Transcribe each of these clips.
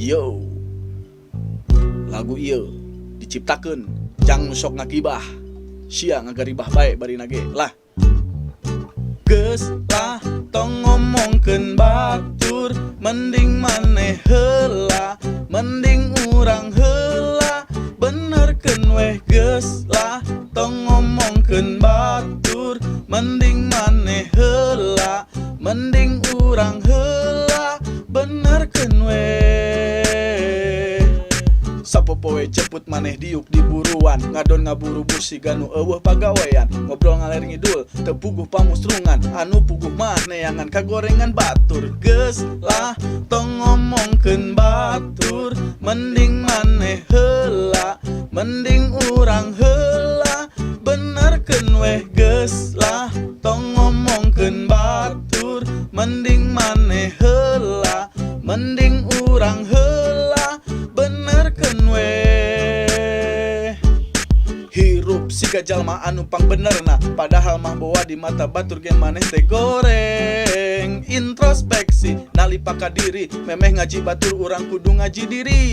Yo, lagu ieu diciptakeun jang sok ngagibah, sia ngagaribah bae bari nage lah. Geus lah tong ngomongkeun batur, mending maneh heula, mending urang heula, benerkeun weh. Geus lah tong ngomongkeun batur, mending maneh heula, mending urang heula, benerkeun weh. Sapopo we jemput maneh diuk di buruan, ngadon ngaburu busi ganu eueuh pagawean, ngobrol ngaler ngidul teu puguh pamusrungan, anu puguh mah neangan kagorengan batur. Geus lah tong ngomongkeun batur, mending maneh heula, mending urang heula, benerkeun weh. Geus lah tong ngomongkeun batur, mending maneh heula, mending urang heula, benerkeun weh. Hirup siga jalma anu pang benerna, padahal mah boa di mata batur gen maneh teh goreng. Introspeksi nalipaka diri, memeh ngaji batur urang kudu ngaji diri.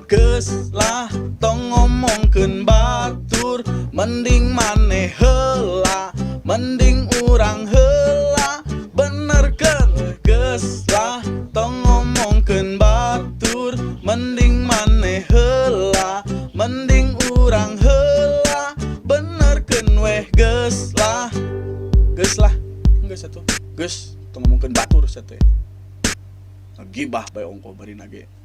Geus lah tong ngomongkeun batur, mending maneh heula, mending urang heula, benerkeun. Geus lah tong ngomongkeun batur, mending maneh heula, mending urang heula, benerkeun weh. Geus lah, geus lah, geus atuh, geus tong ngomongkeun batur sate. Ngagibah bae ongko bari nage.